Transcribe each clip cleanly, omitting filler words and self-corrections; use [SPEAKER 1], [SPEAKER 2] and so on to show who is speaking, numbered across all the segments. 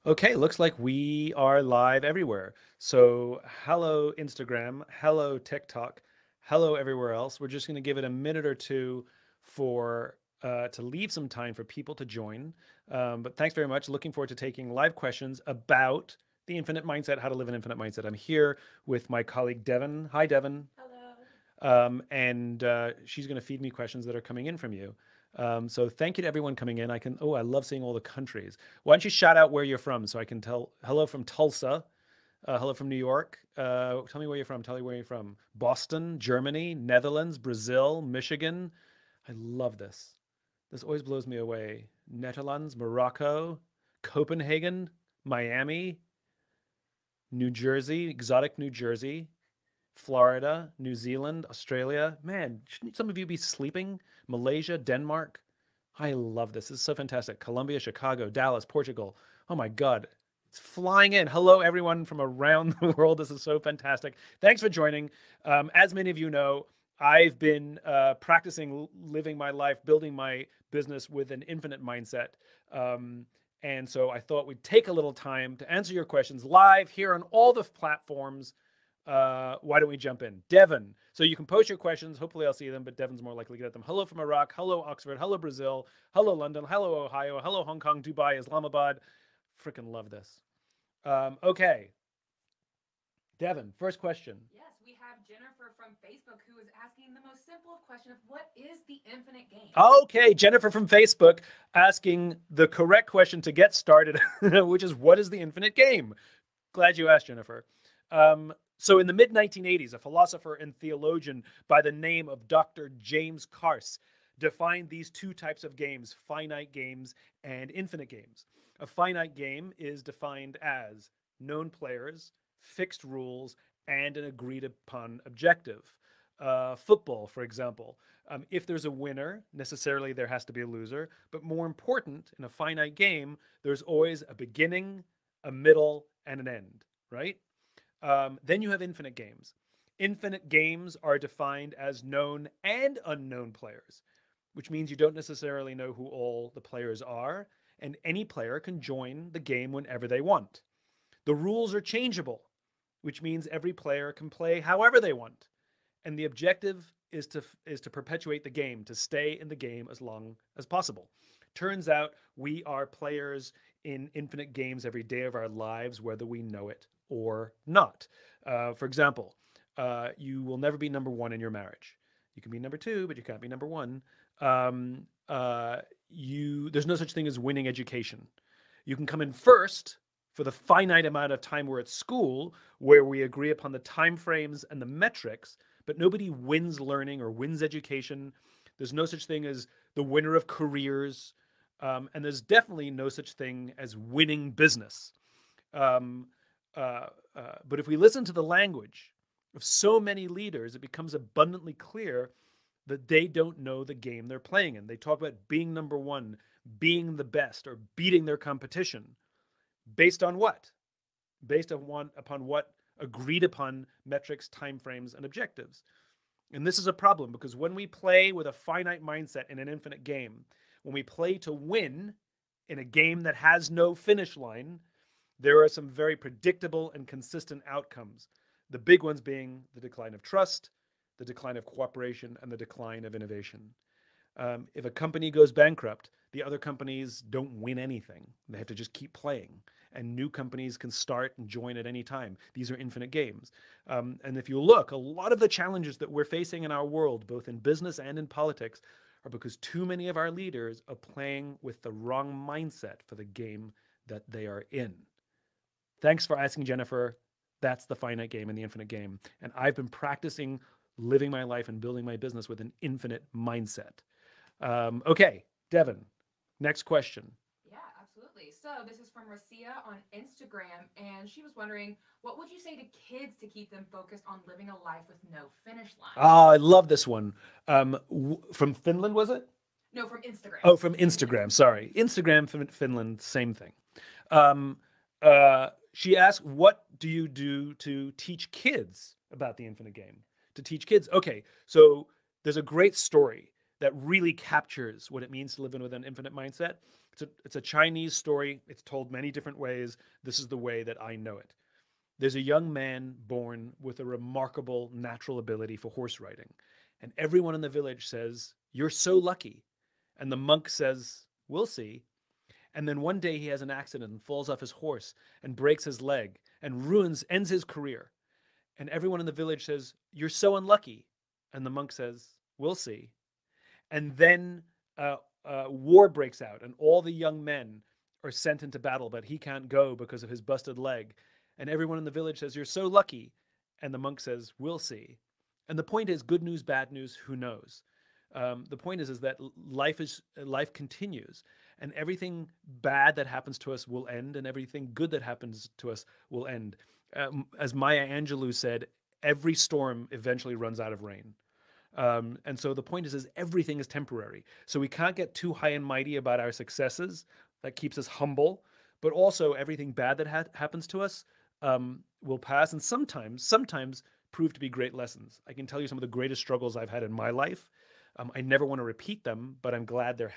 [SPEAKER 1] Okay, looks like we are live everywhere. So, hello Instagram, hello TikTok, hello everywhere else. We're just going to give it a minute or two for to leave some time for people to join. But thanks very much. Looking forward to taking live questions about the infinite mindset, how to live an infinite mindset. I'm here with my colleague Devin. Hi, Devin.
[SPEAKER 2] Hello.
[SPEAKER 1] And she's going to feed me questions that are coming in from you. So thank you to everyone coming in. I love seeing all the countries. Why don't you shout out where you're from so I can tell hello from Tulsa, hello from New York. Tell me where you're from. Tell me where you're from. Boston, Germany, Netherlands, Brazil, Michigan. I love this. This always blows me away. Netherlands, Morocco, Copenhagen, Miami, New Jersey, exotic New Jersey, Florida, New Zealand, Australia. Man, shouldn't some of you be sleeping? Malaysia, Denmark. I love this. This is so fantastic. Colombia, Chicago, Dallas, Portugal. Oh my God. It's flying in. Hello, everyone from around the world. This is so fantastic. Thanks for joining. As many of you know, I've been practicing living my life, building my business with an infinite mindset. And so I thought we'd take a little time to answer your questions live here on all the platforms. Why don't we jump in? Devin. So you can post your questions. Hopefully I'll see them, but Devin's more likely to get them. Hello from Iraq. Hello, Oxford. Hello, Brazil. Hello, London. Hello, Ohio. Hello, Hong Kong, Dubai, Islamabad. Freaking love this. Okay. Devin, first question.
[SPEAKER 2] Yes, we have Jennifer from Facebook who is asking the most simple question of what is the infinite game?
[SPEAKER 1] Okay, Jennifer from Facebook asking the correct question to get started, which is what is the infinite game? Glad you asked, Jennifer. So, in the mid 1980s, a philosopher and theologian by the name of Dr. James Carse defined these two types of games: finite games and infinite games. A finite game is defined as known players, fixed rules, and an agreed upon objective. Football, for example, if there's a winner, necessarily there has to be a loser. But more important, in a finite game, there's always a beginning, a middle, and an end, right? Then you have infinite games. Infinite games are defined as known and unknown players, which means you don't necessarily know who all the players are, and any player can join the game whenever they want. The rules are changeable, which means every player can play however they want. And the objective is to perpetuate the game, to stay in the game as long as possible. Turns out we are players in infinite games every day of our lives, whether we know it or not. For example, you will never be number one in your marriage. You can be number two, but you can't be number one. There's no such thing as winning education. You can come in first for the finite amount of time we're at school, where we agree upon the time frames and the metrics, but nobody wins learning or wins education. There's no such thing as the winner of careers, and there's definitely no such thing as winning business. Um, but if we listen to the language of so many leaders, it becomes abundantly clear that they don't know the game they're playing in. They talk about being number one, being the best, or beating their competition. Based on what? Upon what agreed upon metrics, timeframes, and objectives. And this is a problem because when we play with a finite mindset in an infinite game, when we play to win in a game that has no finish line, there are some very predictable and consistent outcomes. The big ones being the decline of trust, the decline of cooperation, and the decline of innovation. If a company goes bankrupt, the other companies don't win anything. They have to just keep playing. And new companies can start and join at any time. These are infinite games. And if you look, a lot of the challenges that we're facing in our world, both in business and in politics, are because too many of our leaders are playing with the wrong mindset for the game that they are in. Thanks for asking, Jennifer. That's the finite game and the infinite game. And I've been practicing living my life and building my business with an infinite mindset. Okay, Devin, next question.
[SPEAKER 2] Yeah, absolutely. So this is from Racia on Instagram, and she was wondering, what would you say to kids to keep them focused on living a life with no finish line?
[SPEAKER 1] Oh, I love this one. From Finland, was it?
[SPEAKER 2] No, from Instagram.
[SPEAKER 1] Oh, from Instagram. Sorry. Instagram, Finland, same thing. Um, she asked, what do you do to teach kids about the infinite game? To teach kids? Okay, so there's a great story that really captures what it means to live in with an infinite mindset. It's a Chinese story. It's told many different ways. This is the way that I know it. There's a young man born with a remarkable natural ability for horse riding. And everyone in the village says, "You're so lucky." And the monk says, "We'll see." And then one day he has an accident and falls off his horse and breaks his leg and ends his career. And everyone in the village says, "You're so unlucky." And the monk says, "We'll see." And then war breaks out, and all the young men are sent into battle, but he can't go because of his busted leg. And everyone in the village says, "You're so lucky." And the monk says, "We'll see." And the point is, good news, bad news, who knows? The point is that life continues, and everything bad that happens to us will end, and everything good that happens to us will end. As Maya Angelou said, every storm eventually runs out of rain. And so the point is everything is temporary. So we can't get too high and mighty about our successes. That keeps us humble. But also everything bad that happens to us will pass, and sometimes prove to be great lessons. I can tell you some of the greatest struggles I've had in my life. I never want to repeat them, but I'm glad they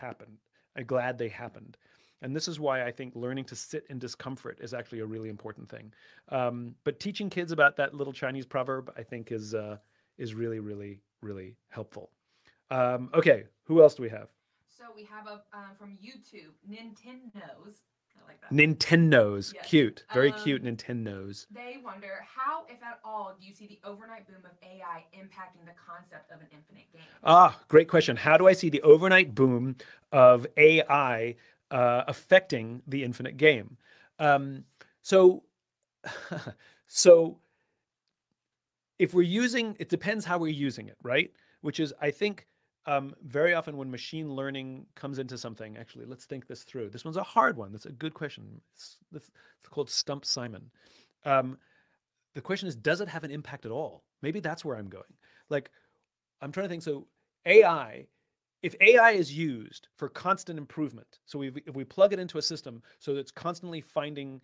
[SPEAKER 1] happened. And this is why I think learning to sit in discomfort is actually a really important thing. But teaching kids about that little Chinese proverb, I think, is really, really, really helpful. Okay, who else do we have?
[SPEAKER 2] So we have a from YouTube, Nintendo's. I like that.
[SPEAKER 1] Nintendo's.
[SPEAKER 2] Yes.
[SPEAKER 1] Cute. Very cute Nintendo's.
[SPEAKER 2] They wonder how, if at all, do you see the overnight boom of AI impacting the concept of an infinite game?
[SPEAKER 1] Ah, great question. How do I see the overnight boom of AI affecting the infinite game? So, so if we're using, it depends how we're using it, right? Which is, I think, very often when machine learning comes into something, actually, let's think this through. This one's a hard one. That's a good question. It's called Stump Simon. The question is, does it have an impact at all? Maybe that's where I'm going. Like, I'm trying to think. So AI, if AI is used for constant improvement, so if we plug it into a system so that it's constantly finding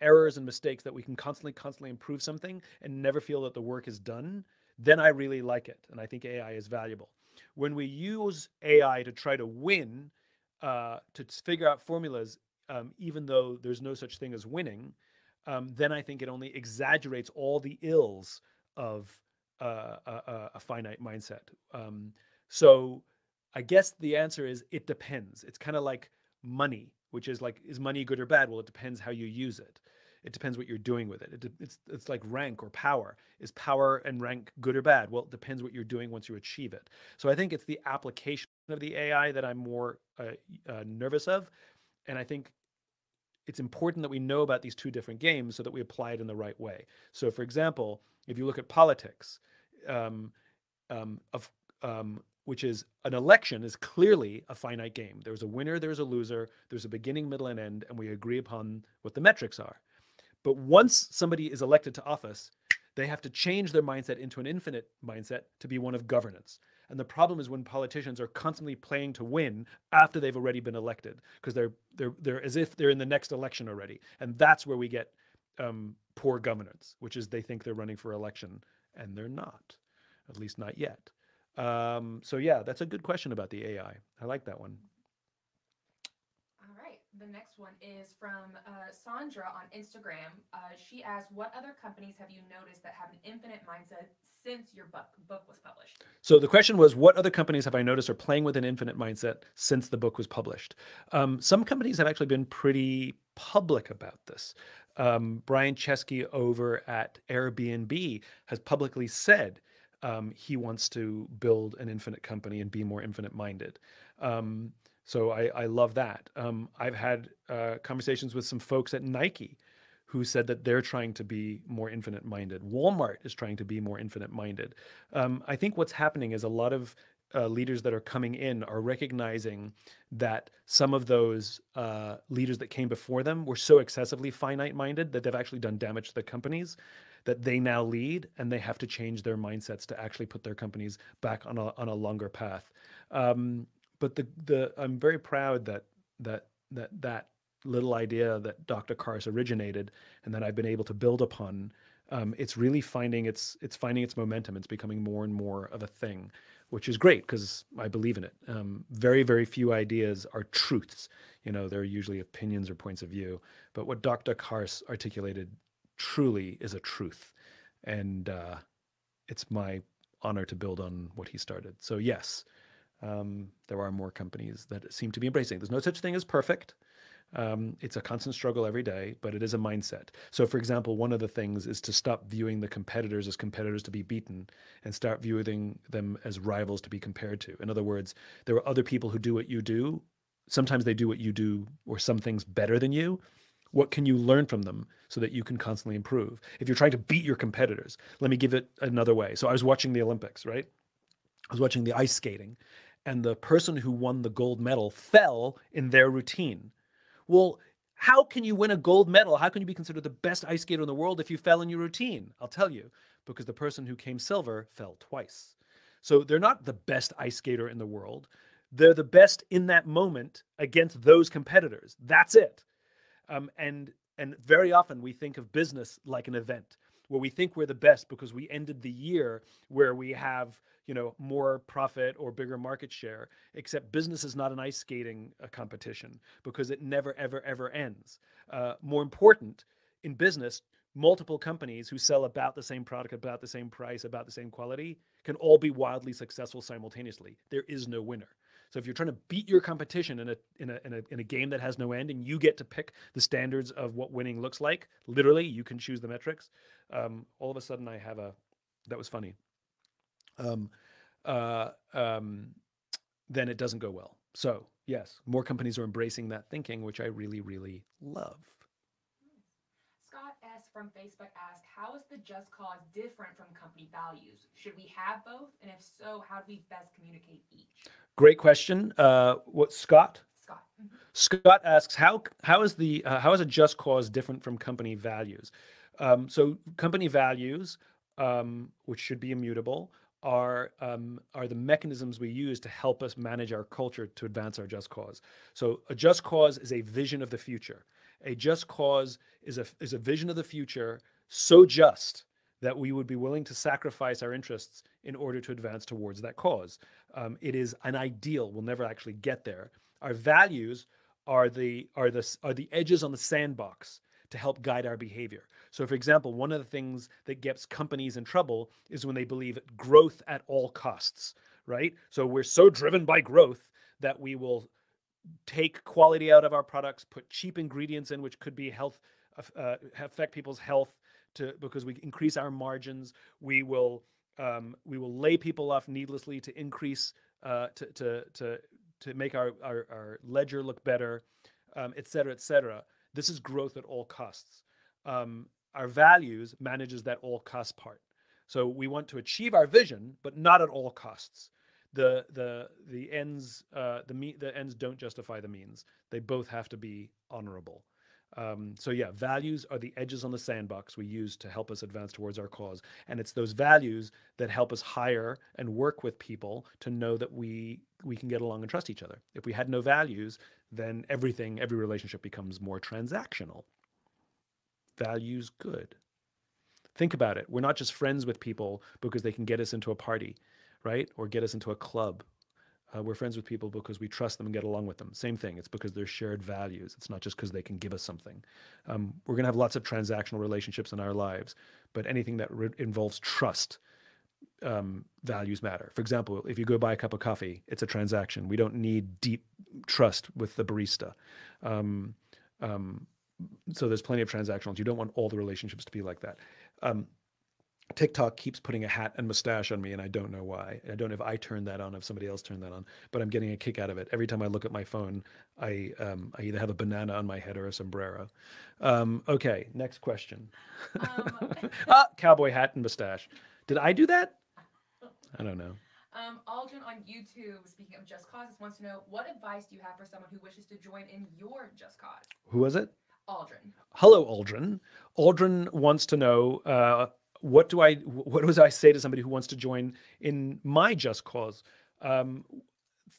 [SPEAKER 1] errors and mistakes that we can constantly improve something and never feel that the work is done, then I really like it. And I think AI is valuable. When we use AI to try to win, to figure out formulas, even though there's no such thing as winning, then I think it only exaggerates all the ills of a finite mindset. So I guess the answer is it depends. It's kind of like money, which is like, is money good or bad? Well, it depends how you use it. It depends what you're doing with it. It's like rank or power. Is power and rank good or bad? Well, it depends what you're doing once you achieve it. So I think it's the application of the AI that I'm more nervous of. And I think it's important that we know about these two different games so that we apply it in the right way. So, for example, if you look at politics, um, of which is an election is clearly a finite game. There's a winner, there's a loser, there's a beginning, middle, and end, and we agree upon what the metrics are. But once somebody is elected to office, they have to change their mindset into an infinite mindset to be one of governance. And the problem is when politicians are constantly playing to win after they've already been elected, because they're as if they're in the next election already, and that's where we get poor governance, which is they think they're running for election and they're not, at least not yet. So yeah, that's a good question about the AI. I like that one.
[SPEAKER 2] All right. The next one is from Sandra on Instagram. She asked, "What other companies have you noticed that have an infinite mindset since your book was published?"
[SPEAKER 1] So the question was, what other companies have I noticed are playing with an infinite mindset since the book was published? Some companies have actually been pretty public about this. Brian Chesky over at Airbnb has publicly said he wants to build an infinite company and be more infinite minded. So I love that. I've had conversations with some folks at Nike who said that they're trying to be more infinite minded. Walmart is trying to be more infinite minded. I think what's happening is a lot of leaders that are coming in are recognizing that some of those leaders that came before them were so excessively finite minded that they've actually done damage to the companies that they now lead, and they have to change their mindsets to actually put their companies back on a longer path. But I'm very proud that little idea that Dr. Kars originated and that I've been able to build upon. It's really finding its momentum. It's becoming more and more of a thing. which is great because I believe in it. Very, very few ideas are truths. They're usually opinions or points of view. But what Dr. Kars articulated truly is a truth. And it's my honor to build on what he started. So yes, there are more companies that seem to be embracing. There's no such thing as perfect. It's a constant struggle every day, but it is a mindset. So, for example, one of the things is to stop viewing the competitors as competitors to be beaten and start viewing them as rivals to be compared to. In other words, there are other people who do what you do. Sometimes they do what you do or some things better than you. What can you learn from them so that you can constantly improve? If you're trying to beat your competitors, let me give it another way. So I was watching the Olympics, right? I was watching the ice skating, and the person who won the gold medal fell in their routine. Well, how can you win a gold medal? How can you be considered the best ice skater in the world if you fell in your routine? I'll tell you, because the person who came silver fell twice. So they're not the best ice skater in the world. They're the best in that moment against those competitors. That's it. And very often we think of business like an event where we think we're the best because we ended the year where we have more profit or bigger market share. Except business is not an ice skating competition because it never ever ever ends. More important, in business, multiple companies who sell about the same product, about the same price, about the same quality can all be wildly successful simultaneously. There is no winner. So if you're trying to beat your competition in a game that has no end, and you get to pick the standards of what winning looks like, literally, you can choose the metrics. All of a sudden, that was funny. Then it doesn't go well. So yes, more companies are embracing that thinking, which I really, really love.
[SPEAKER 2] Scott S. from Facebook asked, how is the just cause different from company values? Should we have both? And if so, how do we best communicate each?
[SPEAKER 1] Great question. What, Scott?
[SPEAKER 2] Scott. Mm-hmm.
[SPEAKER 1] Scott asks, how is a just cause different from company values? So company values, which should be immutable, are the mechanisms we use to help us manage our culture to advance our just cause. So a just cause is a vision of the future. A just cause is a vision of the future so just that we would be willing to sacrifice our interests in order to advance towards that cause. It is an ideal. We'll never actually get there. Our values are the edges on the sandbox to help guide our behavior. So, for example, one of the things that gets companies in trouble is when they believe growth at all costs, right? So we're so driven by growth that we will take quality out of our products, put cheap ingredients in, which could be affect people's health, because we increase our margins. We will lay people off needlessly to increase to make our ledger look better, et cetera, et cetera. This is growth at all costs. Our values manages that all cost part. So we want to achieve our vision, but not at all costs. The ends don't justify the means. They both have to be honorable. So yeah, values are the edges on the sandbox we use to help us advance towards our cause. And it's those values that help us hire and work with people to know that we can get along and trust each other. If we had no values, then every relationship becomes more transactional. Values good. Think about it. We're not just friends with people because they can get us into a party, right? Or get us into a club. We're friends with people because we trust them and get along with them. Same thing. It's because they're shared values. It's not just because they can give us something. We're going to have lots of transactional relationships in our lives, but anything that involves trust, values matter. For example, if you go buy a cup of coffee, it's a transaction. We don't need deep trust with the barista. So there's plenty of transactionals. You don't want all the relationships to be like that. TikTok keeps putting a hat and mustache on me, and I don't know why. I don't know if I turned that on, if somebody else turned that on, but I'm getting a kick out of it. Every time I look at my phone, I either have a banana on my head or a sombrero. Okay, next question. Cowboy hat and mustache. Did I do that? I don't know.
[SPEAKER 2] Aldrin on YouTube, speaking of Just Causes, wants to know, what advice do you have for someone who wishes to join in your Just Cause?
[SPEAKER 1] Who was it?
[SPEAKER 2] Aldrin.
[SPEAKER 1] Hello, Aldrin. Aldrin wants to know, what do I say to somebody who wants to join in my Just Cause?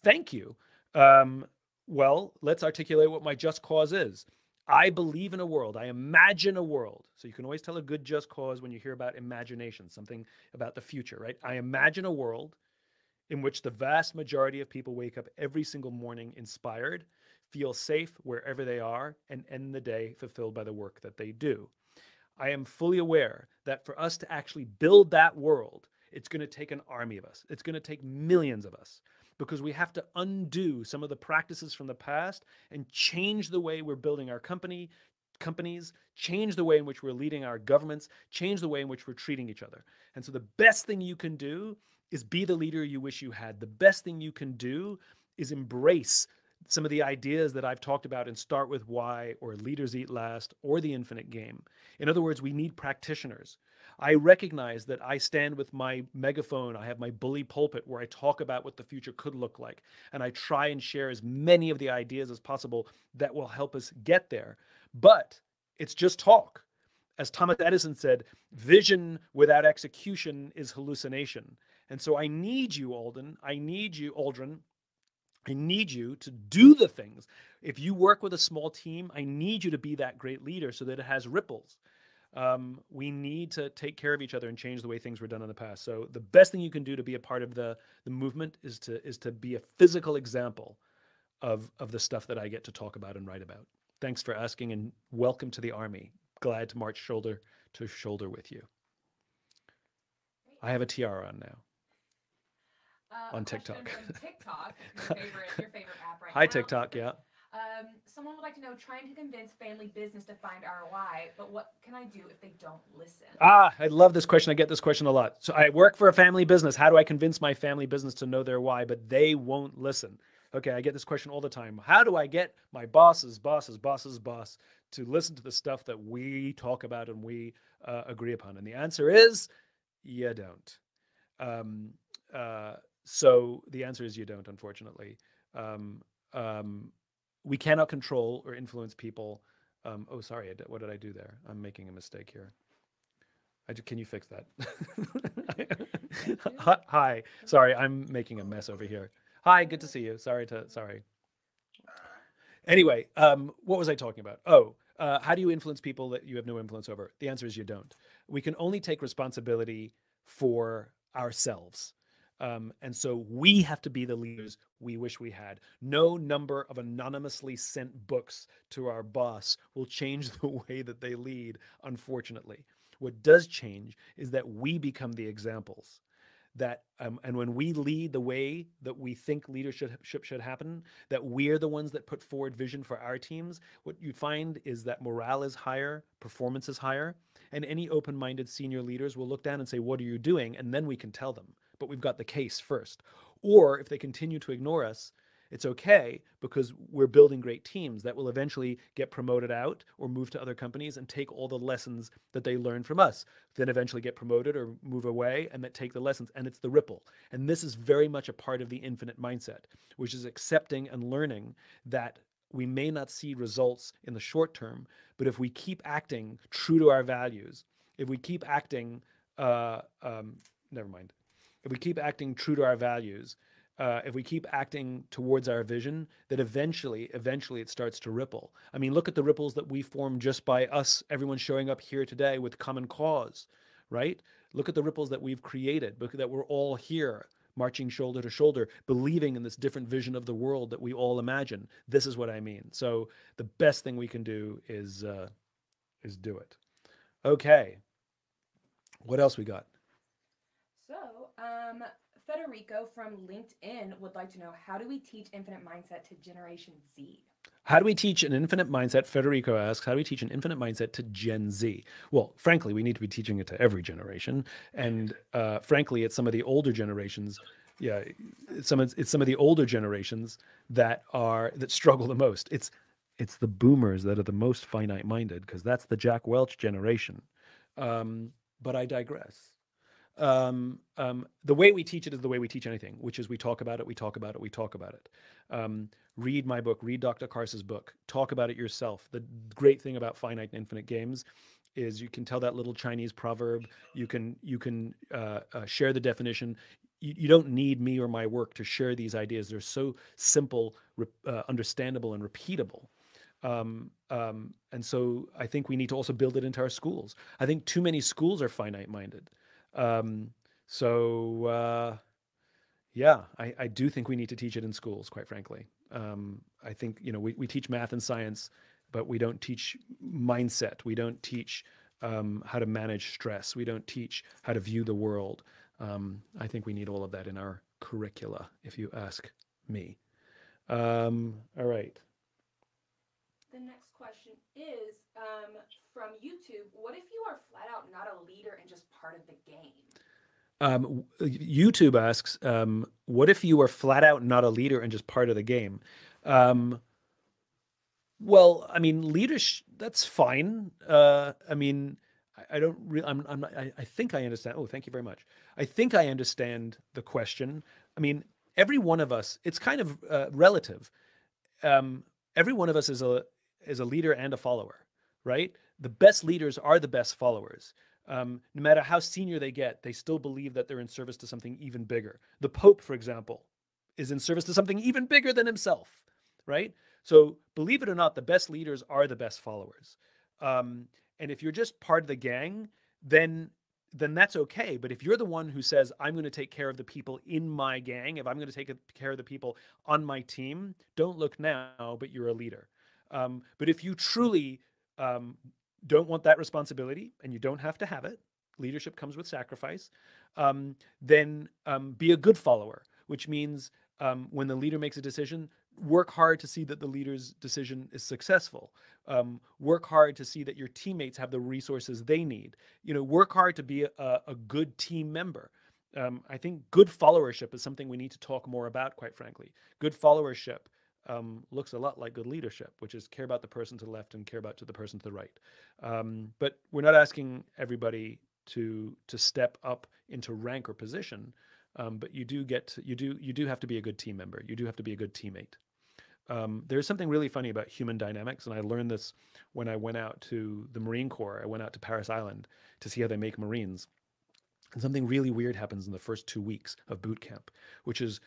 [SPEAKER 1] Thank you. Well, let's articulate what my Just Cause is. I believe in a world. I imagine a world. So you can always tell a good Just Cause when you hear about imagination, something about the future, right? I imagine a world in which the vast majority of people wake up every single morning inspired, feel safe wherever they are, and end the day fulfilled by the work that they do. I am fully aware that for us to actually build that world, it's going to take an army of us. It's going to take millions of us because we have to undo some of the practices from the past and change the way we're building our companies, change the way in which we're leading our governments, change the way in which we're treating each other. And so the best thing you can do is be the leader you wish you had. The best thing you can do is embrace some of the ideas that I've talked about in Start With Why or Leaders Eat Last or The Infinite Game. In other words, we need practitioners. I recognize that I stand with my megaphone. I have my bully pulpit where I talk about what the future could look like. And I try and share as many of the ideas as possible that will help us get there. But it's just talk. As Thomas Edison said, vision without execution is hallucination. And so I need you, Aldrin. I need you to do the things. If you work with a small team, I need you to be that great leader so that it has ripples. We need to take care of each other and change the way things were done in the past. So the best thing you can do to be a part of the movement is to be a physical example of the stuff that I get to talk about and write about. Thanks for asking, and welcome to the Army. Glad to march shoulder to shoulder with you. I have a tiara on now. On TikTok.
[SPEAKER 2] From TikTok, your favorite app right
[SPEAKER 1] Hi,
[SPEAKER 2] now.
[SPEAKER 1] TikTok, yeah.
[SPEAKER 2] Someone would like to know, trying to convince family business to find ROI, but what can I do if they don't listen?
[SPEAKER 1] I love this question. I get this question a lot. So I work for a family business. How do I convince my family business to know their why, but they won't listen? Okay, I get this question all the time. How do I get my boss's boss to listen to the stuff that we talk about and we agree upon? And the answer is, you don't. So the answer is you don't, unfortunately. We cannot control or influence people. Oh, sorry, what did I do there? I'm making a mistake here. Can you fix that? Hi, sorry, I'm making a mess over here. Hi, good to see you. Sorry. Anyway, what was I talking about? How do you influence people that you have no influence over? The answer is you don't. We can only take responsibility for ourselves. And so we have to be the leaders we wish we had. No number of anonymously sent books to our boss will change the way that they lead, unfortunately. What does change is that we become the examples. That and when we lead the way that we think leadership should happen, that we're the ones that put forward vision for our teams, what you find is that morale is higher, performance is higher, and any open-minded senior leaders will look down and say, what are you doing? And then we can tell them, but we've got the case first. Or if they continue to ignore us, it's okay, because we're building great teams that will eventually get promoted out or move to other companies and take all the lessons that they learned from us, then eventually get promoted or move away and that take the lessons. And it's the ripple. And this is very much a part of the infinite mindset, which is accepting and learning that we may not see results in the short term, but if we keep acting true to our values, if we keep acting, if we keep acting true to our values, if we keep acting towards our vision, that eventually it starts to ripple. I mean, look at the ripples that we form just by us, everyone showing up here today with common cause, right? Look at the ripples that we've created, that we're all here, marching shoulder to shoulder, believing in this different vision of the world that we all imagine. This is what I mean. So the best thing we can do is do it. Okay. What else we got?
[SPEAKER 2] So, Federico from LinkedIn would like to know, how do we teach infinite mindset to Generation Z?
[SPEAKER 1] How do we teach an infinite mindset? Federico asks, how do we teach an infinite mindset to Gen Z? Well, frankly, we need to be teaching it to every generation. And frankly, it's some of the older generations. Yeah, it's some of the older generations that struggle the most. It's the boomers that are the most finite minded, because that's the Jack Welch generation. But I digress. The way we teach it is the way we teach anything, which is we talk about it. Read my book, read Dr. Karsa's book, talk about it yourself. The great thing about finite and infinite games is you can tell that little Chinese proverb, you can share the definition. You don't need me or my work to share these ideas. They're so simple, understandable, and repeatable. And so I think we need to also build it into our schools. I think too many schools are finite minded. Yeah, I do think we need to teach it in schools, quite frankly. I think, we teach math and science, but we don't teach mindset. We don't teach how to manage stress. We don't teach how to view the world. I think we need all of that in our curricula, if you ask me. All right.
[SPEAKER 2] The next question is from YouTube. What if you are flat out not a leader and just part of the game?
[SPEAKER 1] YouTube asks, what if you are flat out not a leader and just part of the game? Um, Well, I mean, leadership, that's fine. I mean, I don't really, I'm not, I think I understand. Oh, thank you very much. I think I understand the question. I mean, every one of us, it's kind of relative. Um, every one of us is a leader and a follower, right? The best leaders are the best followers. No matter how senior they get, they still believe that they're in service to something even bigger. The Pope, for example, is in service to something even bigger than himself, right? So believe it or not, the best leaders are the best followers. Um, and if you're just part of the gang, then then that's okay. But if you're the one who says, I'm going to take care of the people in my gang, if I'm going to take care of the people on my team, don't look now, but you're a leader. But if you truly um, don't want that responsibility, and you don't have to have it, leadership comes with sacrifice, then be a good follower, which means when the leader makes a decision, work hard to see that the leader's decision is successful. Work hard to see that your teammates have the resources they need. Work hard to be a good team member. I think good followership is something we need to talk more about, quite frankly. Good followership looks a lot like good leadership, which is care about the person to the left and care about to the person to the right. But we're not asking everybody to step up into rank or position. But you do have to be a good team member. You do have to be a good teammate. There's something really funny about human dynamics, and I learned this when I went out to the Marine Corps. I went out to Paris Island to see how they make Marines, and something really weird happens in the first 2 weeks of boot camp, which is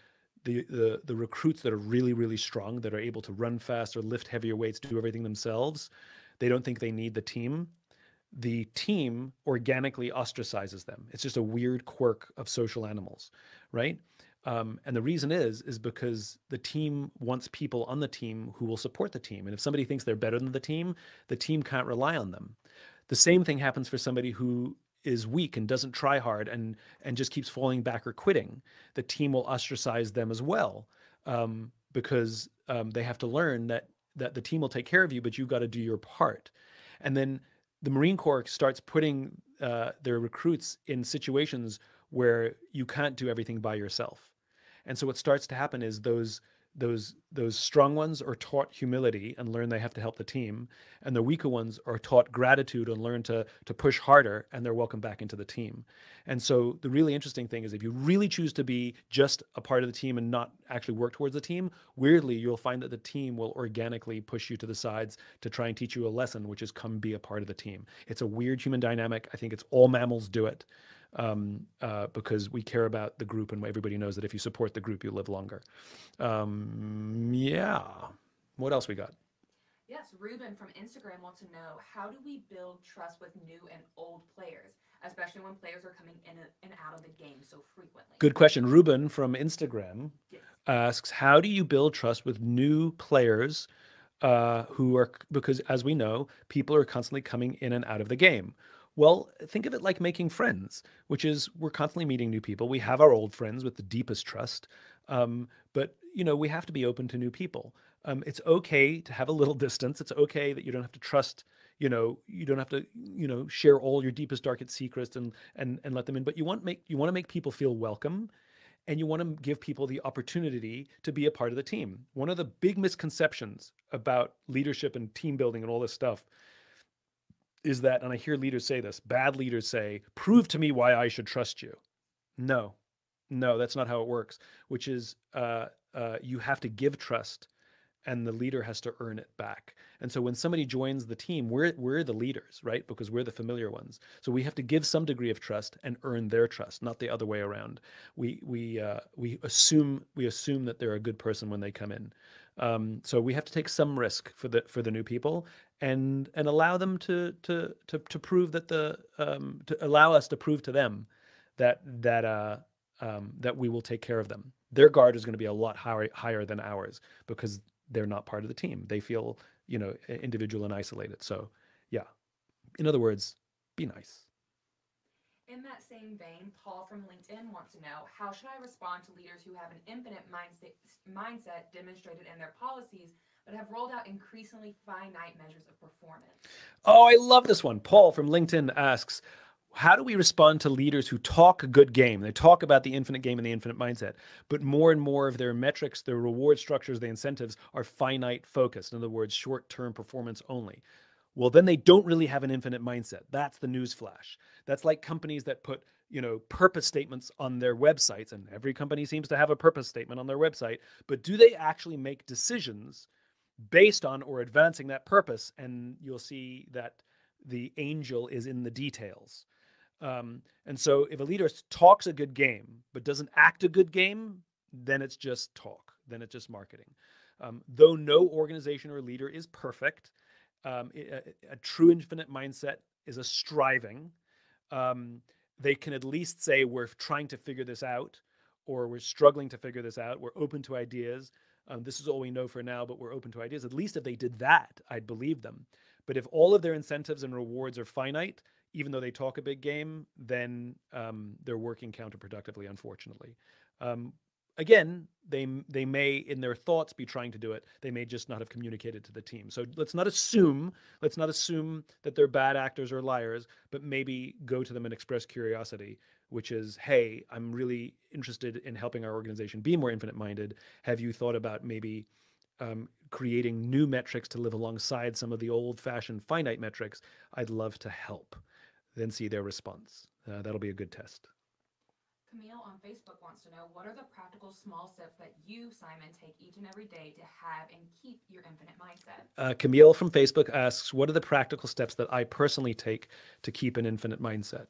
[SPEAKER 1] the recruits that are really really strong, that are able to run faster, lift heavier weights, do everything themselves. They don't think they need the team organically ostracizes them. It's just a weird quirk of social animals, right? And the reason is because the team wants people on the team who will support the team. And if somebody thinks they're better than the team can't rely on them. The same thing happens for somebody who is weak and doesn't try hard and just keeps falling back or quitting. The team will ostracize them as well, because they have to learn that the team will take care of you, but you've got to do your part. And then the Marine Corps starts putting their recruits in situations where you can't do everything by yourself. And so what starts to happen is those strong ones are taught humility and learn they have to help the team, and the weaker ones are taught gratitude and learn to push harder, and they're welcomed back into the team. And so the really interesting thing is, if you really choose to be just a part of the team and not actually work towards the team, weirdly you'll find that the team will organically push you to the sides to try and teach you a lesson, which is come be a part of the team. It's a weird human dynamic. I think it's all mammals do it, because we care about the group, and everybody knows that if you support the group, you live longer. Yeah. What else we got?
[SPEAKER 2] Yes, Ruben from Instagram wants to know, how do we build trust with new and old players, especially when players are coming in and out of the game so frequently?
[SPEAKER 1] Good question. Ruben from Instagram
[SPEAKER 2] Yes.
[SPEAKER 1] asks, how do you build trust with new players who are, because as we know, people are constantly coming in and out of the game. Well, think of it like making friends, which is we're constantly meeting new people. We have our old friends with the deepest trust, but we have to be open to new people. It's okay to have a little distance. It's okay that you don't have to trust. You don't have to share all your deepest darkest secrets and let them in. But you want to make people feel welcome, and you want to give people the opportunity to be a part of the team. One of the big misconceptions about leadership and team building and all this stuff is that, and I hear leaders say this, bad leaders say, prove to me why I should trust you. No, no, that's not how it works, which is you have to give trust, and the leader has to earn it back. And so when somebody joins the team, we're the leaders, right? Because we're the familiar ones. So we have to give some degree of trust and earn their trust, not the other way around. We assume that they're a good person when they come in. So we have to take some risk for the new people, and allow them to prove that to allow us to prove to them that that we will take care of them. Their guard is going to be a lot higher than ours because they're not part of the team. They feel, individual and isolated. So, yeah. In other words, be nice.
[SPEAKER 2] In that same vein, Paul from LinkedIn wants to know, how should I respond to leaders who have an infinite mindset demonstrated in their policies, but have rolled out increasingly finite measures of performance?
[SPEAKER 1] Oh, I love this one. Paul from LinkedIn asks, how do we respond to leaders who talk a good game? They talk about the infinite game and the infinite mindset, but more and more of their metrics, their reward structures, the incentives are finite focused. In other words, short-term performance only. Well, then they don't really have an infinite mindset. That's the news flash. That's like companies that put, purpose statements on their websites, and every company seems to have a purpose statement on their website, but do they actually make decisions based on or advancing that purpose? And you'll see that the angel is in the details. And so if a leader talks a good game, but doesn't act a good game, then it's just talk. Then it's just marketing. Though no organization or leader is perfect, a true infinite mindset is a striving. They can at least say, we're trying to figure this out, or we're struggling to figure this out. We're open to ideas. This is all we know for now, but we're open to ideas. At least if they did that, I'd believe them. But if all of their incentives and rewards are finite, even though they talk a big game, then they're working counterproductively, unfortunately. Again, they may, in their thoughts, be trying to do it. They may just not have communicated to the team. So let's not assume that they're bad actors or liars, but maybe go to them and express curiosity, which is, hey, I'm really interested in helping our organization be more infinite-minded. Have you thought about maybe creating new metrics to live alongside some of the old-fashioned finite metrics? I'd love to help. Then see their response. That'll be a good test.
[SPEAKER 2] Camille on Facebook wants to know, what are the practical small steps that you, Simon, take each and every day to have and keep your infinite mindset?
[SPEAKER 1] Camille from Facebook asks, what are the practical steps that I personally take to keep an infinite mindset?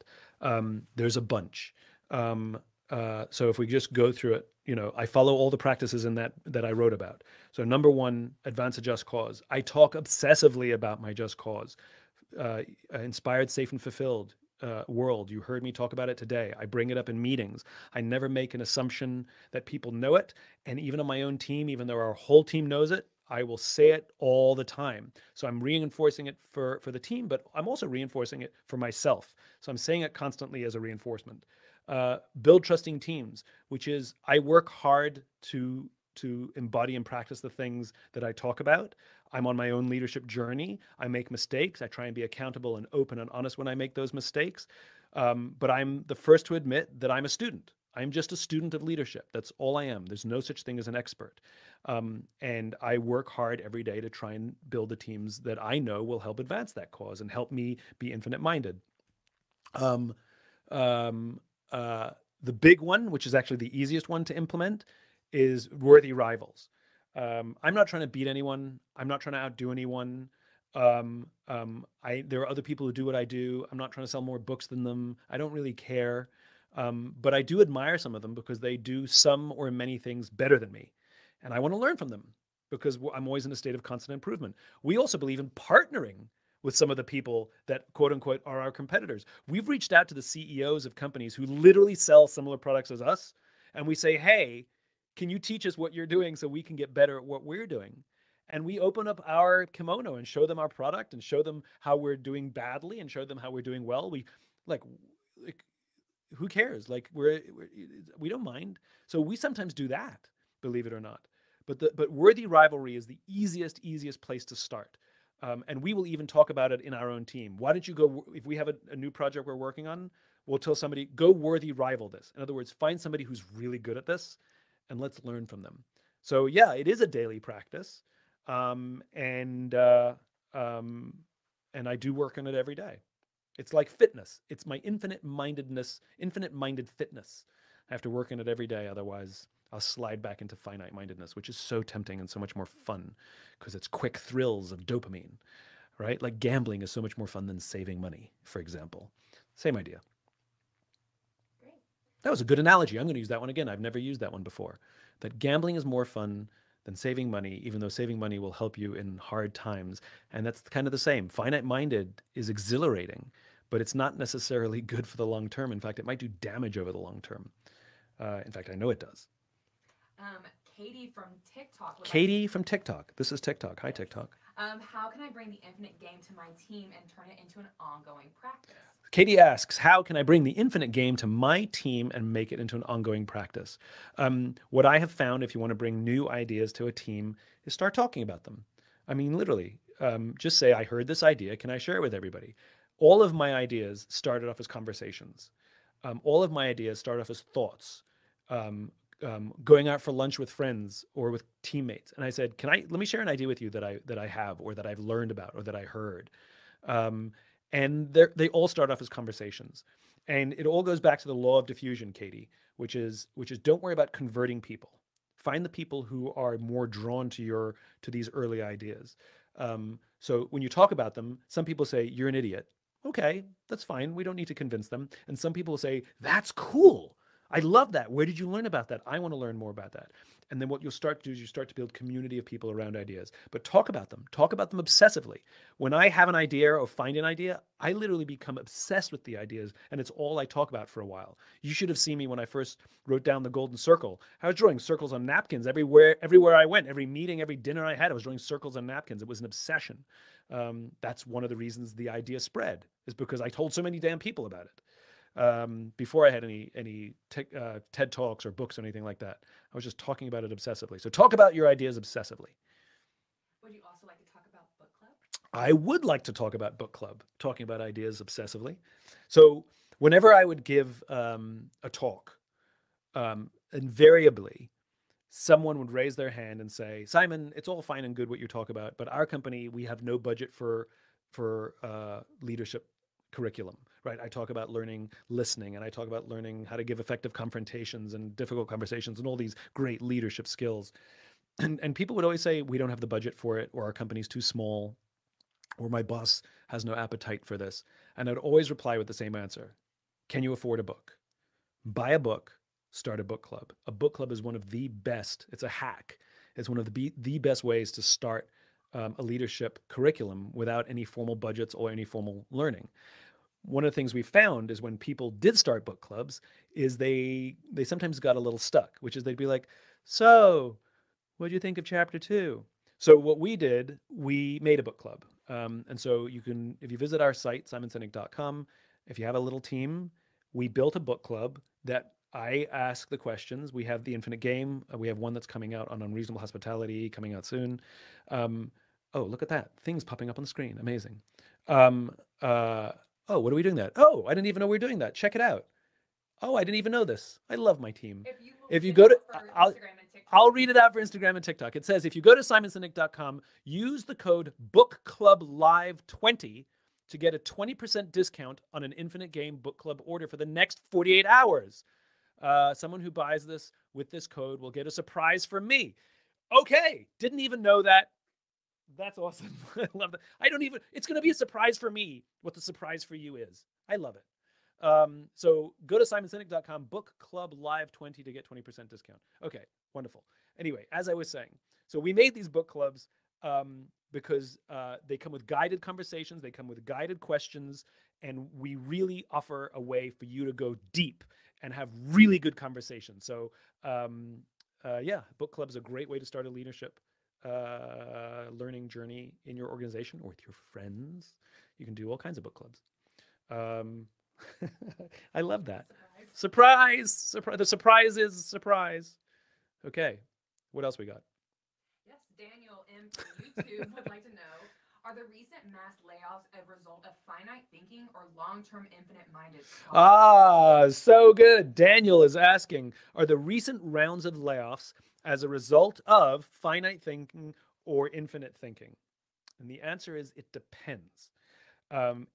[SPEAKER 1] There's a bunch. So if we just go through it, I follow all the practices in that I wrote about. So number one, advance a just cause. I talk obsessively about my just cause. Inspired, safe, and fulfilled world. You heard me talk about it today. I bring it up in meetings. I never make an assumption that people know it. And even on my own team, even though our whole team knows it, I will say it all the time. So I'm reinforcing it for the team, but I'm also reinforcing it for myself. So I'm saying it constantly as a reinforcement. Build trusting teams, which is I work hard to embody and practice the things that I talk about. I'm on my own leadership journey. I make mistakes. I try and be accountable and open and honest when I make those mistakes. But I'm the first to admit that I'm a student. I'm just a student of leadership. That's all I am. There's no such thing as an expert. And I work hard every day to try and build the teams that I know will help advance that cause and help me be infinite-minded. The big one, which is actually the easiest one to implement, is worthy rivals. I'm not trying to beat anyone. I'm not trying to outdo anyone. There are other people who do what I do. I'm not trying to sell more books than them. I don't really care. But I do admire some of them because they do some or many things better than me. And I want to learn from them because I'm always in a state of constant improvement. We also believe in partnering with some of the people that, quote unquote, are our competitors. We've reached out to the CEOs of companies who literally sell similar products as us. And we say, hey, can you teach us what you're doing so we can get better at what we're doing? And we open up our kimono and show them our product and show them how we're doing badly and show them how we're doing well. We like who cares? Like we don't mind. So we sometimes do that, believe it or not. But worthy rivalry is the easiest place to start. And we will even talk about it in our own team. Why don't you go, if we have a new project we're working on, we'll tell somebody, go worthy rival this. In other words, find somebody who's really good at this and let's learn from them. So yeah, it is a daily practice. And I do work on it every day. It's like fitness. It's my infinite-minded fitness. I have to work on it every day. Otherwise, I'll slide back into finite-mindedness, which is so tempting and so much more fun because it's quick thrills of dopamine, right? Like gambling is so much more fun than saving money, for example. Same idea.
[SPEAKER 2] Great.
[SPEAKER 1] That was a good analogy. I'm going to use that one again. I've never used that one before. That gambling is more fun than saving money, even though saving money will help you in hard times. And that's kind of the same. Finite-minded is exhilarating, but it's not necessarily good for the long term. In fact, it might do damage over the long term. In fact, I know it does.
[SPEAKER 2] Katie from TikTok would like to.
[SPEAKER 1] Katie from TikTok. This is TikTok. Hi,
[SPEAKER 2] Yes.
[SPEAKER 1] TikTok.
[SPEAKER 2] How can I bring the infinite game to my team and turn it into an ongoing practice?
[SPEAKER 1] Katie asks, how can I bring the infinite game to my team and make it into an ongoing practice? What I have found, if you want to bring new ideas to a team, is start talking about them. I mean, literally, just say, I heard this idea. Can I share it with everybody? All of my ideas started off as conversations. All of my ideas started off as thoughts. Going out for lunch with friends or with teammates, and I said, let me share an idea with you that I have, or that I've learned about, or that I heard. Um, and they all start off as conversations, and it all goes back to the law of diffusion, Katie, which is don't worry about converting people. Find the people who are more drawn to these early ideas. So when you talk about them, some people say you're an idiot. Okay, that's fine. We don't need to convince them. And some people say that's cool. I love that. Where did you learn about that? I want to learn more about that. And then what you'll start to do is you start to build community of people around ideas. But talk about them. Talk about them obsessively. When I have an idea or find an idea, I literally become obsessed with the ideas, and it's all I talk about for a while. You should have seen me when I first wrote down the golden circle. I was drawing circles on napkins everywhere I went, every meeting, every dinner I had. I was drawing circles on napkins. It was an obsession. That's one of the reasons the idea spread, is because I told so many damn people about it. Before I had any TED Talks or books or anything like that. I was just talking about it obsessively. So talk about your ideas obsessively.
[SPEAKER 2] Would you also like to talk about book club?
[SPEAKER 1] I would like to talk about book club, talking about ideas obsessively. So whenever I would give a talk, invariably someone would raise their hand and say, "Simon, it's all fine and good what you talk about, but our company, we have no budget for leadership curriculum." Right? I talk about learning listening, and I talk about learning how to give effective confrontations and difficult conversations and all these great leadership skills. And people would always say, "We don't have the budget for it," or "Our company's too small," or "My boss has no appetite for this." And I'd always reply with the same answer: can you afford a book? Buy a book, start a book club. A book club is one of the best, it's a hack. It's one of the best ways to start a leadership curriculum without any formal budgets or any formal learning. One of the things we found is when people did start book clubs is they sometimes got a little stuck, which is they'd be like, "So what do you think of chapter 2?" So what we did, we made a book club. And so you can, if you visit our site, simonsinek.com, if you have a little team, we built a book club that I ask the questions. We have the Infinite Game. We have one that's coming out on Unreasonable Hospitality, coming out soon. Oh, look at that. Things popping up on the screen. Amazing. Oh, what are we doing that? Oh, I didn't even know we were doing that. Check it out. Oh, I didn't even know this. I love my team.
[SPEAKER 2] If you will
[SPEAKER 1] If you
[SPEAKER 2] read
[SPEAKER 1] go
[SPEAKER 2] it
[SPEAKER 1] to,
[SPEAKER 2] out for
[SPEAKER 1] I'll,
[SPEAKER 2] Instagram and TikTok.
[SPEAKER 1] I'll read it out for Instagram and TikTok. It says, if you go to simonsinek.com, use the code BookClubLive20 to get a 20% discount on an Infinite Game book club order for the next 48 hours. Someone who buys this with this code will get a surprise from me. Okay, didn't even know that. That's awesome. I love that. It's going to be a surprise for me what the surprise for you is. I love it. So go to simonsinek.com, book club live 20 to get 20% discount. Okay, wonderful. Anyway, as I was saying, so we made these book clubs because they come with guided conversations, they come with guided questions, and we really offer a way for you to go deep and have really good conversations. So yeah, book club is a great way to start a leadership learning journey in your organization or with your friends. You can do all kinds of book clubs. I love that. Surprise! Surprise! The surprise is surprise. Okay, what else we got?
[SPEAKER 2] Yes, Daniel M from YouTube would like to know: are the recent mass layoffs a result of finite thinking or long-term infinite-minded thought?
[SPEAKER 1] Ah, so good. Daniel is asking, are the recent rounds of layoffs as a result of finite thinking or infinite thinking? And the answer is it depends.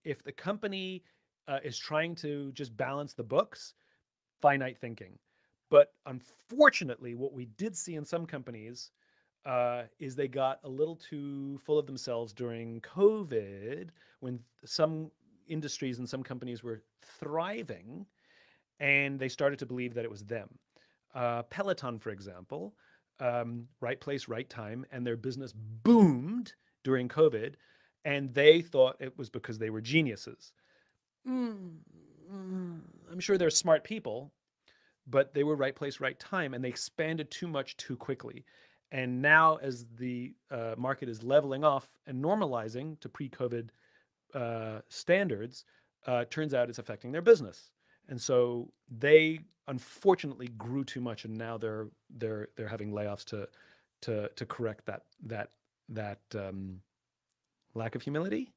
[SPEAKER 1] If the company is trying to just balance the books, finite thinking. But unfortunately, what we did see in some companies is they got a little too full of themselves during COVID, when some industries and some companies were thriving, and they started to believe that it was them. Peloton, for example, right place, right time, and their business boomed during COVID, and they thought it was because they were geniuses. I'm sure they're smart people, but they were right place, right time, and they expanded too much too quickly. And now, as the market is leveling off and normalizing to pre-COVID standards, turns out it's affecting their business. And so they unfortunately grew too much, and now they're having layoffs to correct that lack of humility.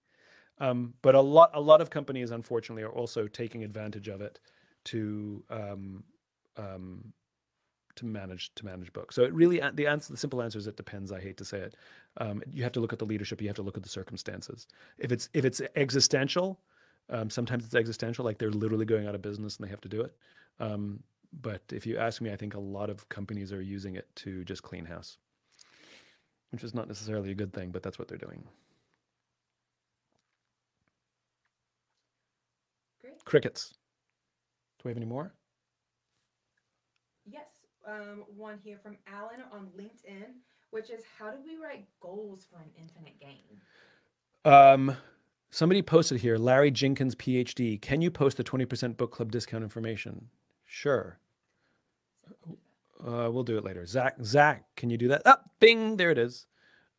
[SPEAKER 1] But a lot of companies, unfortunately, are also taking advantage of it to manage books. So it really, the simple answer is it depends. I hate to say it. You have to look at the leadership. You have to look at the circumstances. If it's existential, sometimes it's existential, like they're literally going out of business and they have to do it. But if you ask me, I think a lot of companies are using it to just clean house, which is not necessarily a good thing, but that's what they're doing.
[SPEAKER 2] Great.
[SPEAKER 1] Crickets. Do we have any more?
[SPEAKER 2] Yes. One here from Alan on LinkedIn, which is, how do we write goals for an infinite game?
[SPEAKER 1] Somebody posted here, Larry Jenkins, PhD. Can you post the 20% book club discount information? Sure. We'll do it later. Zach, can you do that? Ah, bing, there it is.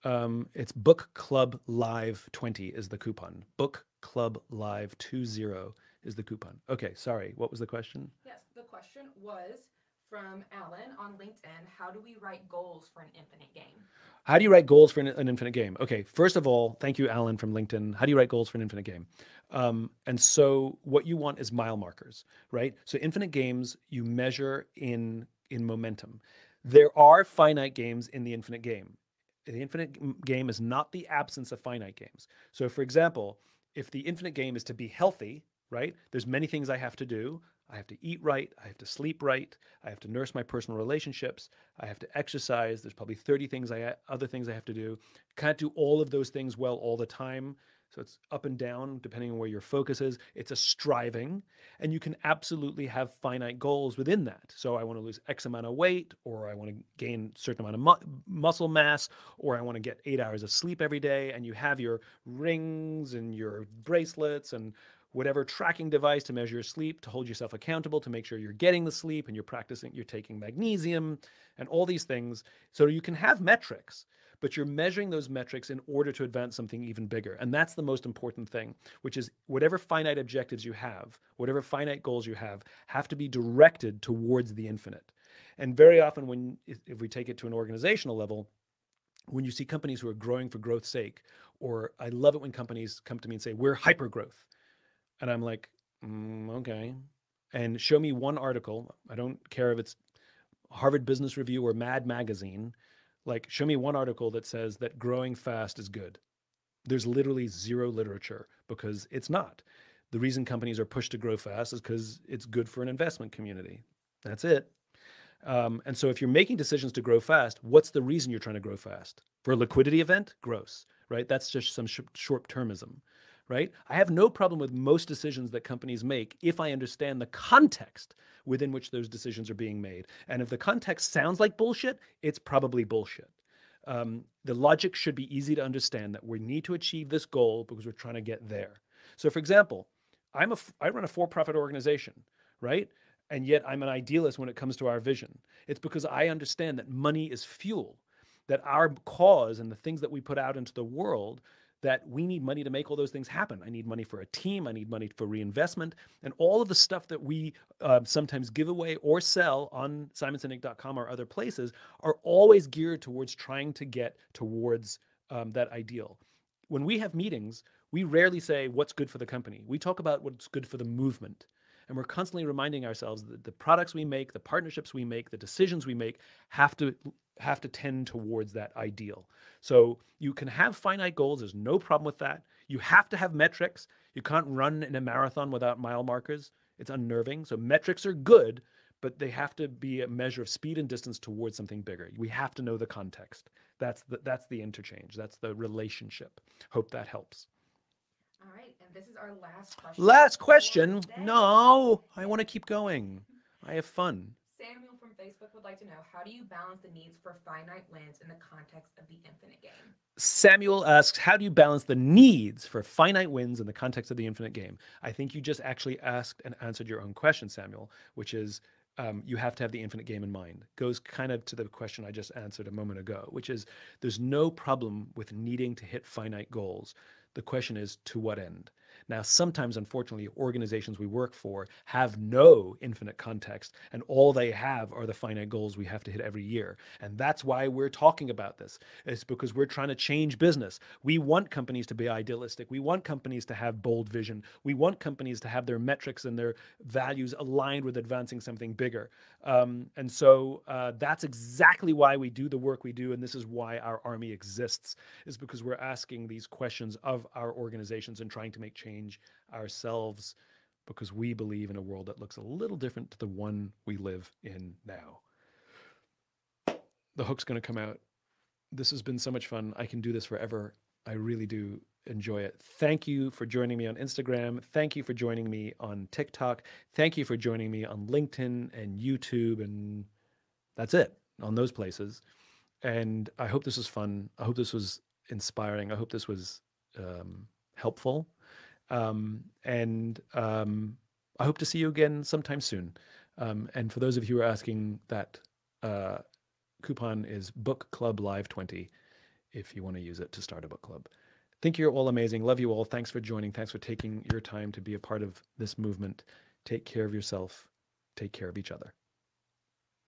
[SPEAKER 1] It's Book Club Live 20 is the coupon. Book Club Live 20 is the coupon. Okay, sorry. What was the question?
[SPEAKER 2] Yes, the question was from Alan on LinkedIn. How do we write goals for an infinite game?
[SPEAKER 1] How do you write goals for an infinite game? Okay, first of all, thank you, Alan from LinkedIn. How do you write goals for an infinite game? And so what you want is mile markers, right? So infinite games you measure in momentum. There are finite games in the infinite game. The infinite game is not the absence of finite games. So for example, if the infinite game is to be healthy, right? There's many things I have to do. I have to eat right. I have to sleep right. I have to nurse my personal relationships. I have to exercise. There's probably 30 other things I have to do. Can't do all of those things well all the time. So it's up and down depending on where your focus is. It's a striving, and you can absolutely have finite goals within that. So I want to lose X amount of weight, or I want to gain a certain amount of muscle mass, or I want to get 8 hours of sleep every day. And you have your rings and your bracelets and whatever tracking device to measure your sleep, to hold yourself accountable, to make sure you're getting the sleep and you're taking magnesium and all these things. So you can have metrics, but you're measuring those metrics in order to advance something even bigger. And that's the most important thing, which is whatever finite objectives you have, whatever finite goals you have to be directed towards the infinite. And very often if we take it to an organizational level, when you see companies who are growing for growth's sake, or I love it when companies come to me and say, we're hyper growth. And I'm like, okay. And show me one article. I don't care if it's Harvard Business Review or Mad Magazine. Like, show me one article that says that growing fast is good. There's literally zero literature, because it's not. The reason companies are pushed to grow fast is because it's good for an investment community. That's it. And so if you're making decisions to grow fast, what's the reason you're trying to grow fast? For a liquidity event? Gross, right? That's just some short-termism. Right? I have no problem with most decisions that companies make if I understand the context within which those decisions are being made. And if the context sounds like bullshit, it's probably bullshit. The logic should be easy to understand, that we need to achieve this goal because we're trying to get there. So for example, I run a for-profit organization, right? And yet I'm an idealist when it comes to our vision. It's because I understand that money is fuel, that our cause and the things that we put out into the world, that we need money to make all those things happen. I need money for a team. I need money for reinvestment. And all of the stuff that we sometimes give away or sell on simonsinek.com or other places are always geared towards trying to get towards that ideal. When we have meetings, we rarely say what's good for the company. We talk about what's good for the movement. And we're constantly reminding ourselves that the products we make, the partnerships we make, the decisions we make have to tend towards that ideal. So you can have finite goals. There's no problem with that. You have to have metrics. You can't run in a marathon without mile markers. It's unnerving. So metrics are good, but they have to be a measure of speed and distance towards something bigger. We have to know the context. That's the interchange. That's the relationship. Hope that helps.
[SPEAKER 2] All right, and this is our last question.
[SPEAKER 1] Last question? No, I want to keep going. I have fun.
[SPEAKER 2] Samuel from Facebook would like to know, how do you balance the needs for finite wins in the context of the infinite game?
[SPEAKER 1] Samuel asks, how do you balance the needs for finite wins in the context of the infinite game? I think you just actually asked and answered your own question, Samuel, which is you have to have the infinite game in mind. Goes kind of to the question I just answered a moment ago, which is there's no problem with needing to hit finite goals. The question is, to what end? Now, sometimes, unfortunately, organizations we work for have no infinite context, and all they have are the finite goals we have to hit every year. And that's why we're talking about this. It's because we're trying to change business. We want companies to be idealistic. We want companies to have bold vision. We want companies to have their metrics and their values aligned with advancing something bigger. And so that's exactly why we do the work we do. And this is why our army exists, is because we're asking these questions of our organizations and trying to make change ourselves, because we believe in a world that looks a little different to the one we live in now. The hook's going to come out. This has been so much fun. I can do this forever. I really do enjoy it. Thank you for joining me on Instagram. Thank you for joining me on TikTok. Thank you for joining me on LinkedIn and YouTube. And that's it on those places. And I hope this was fun. I hope this was inspiring. I hope this was helpful. And I hope to see you again sometime soon. And for those of you who are asking, that coupon is Book Club Live 20 if you want to use it to start a book club. Think you're all amazing. Love you all. Thanks for joining. Thanks for taking your time to be a part of this movement. Take care of yourself. Take care of each other.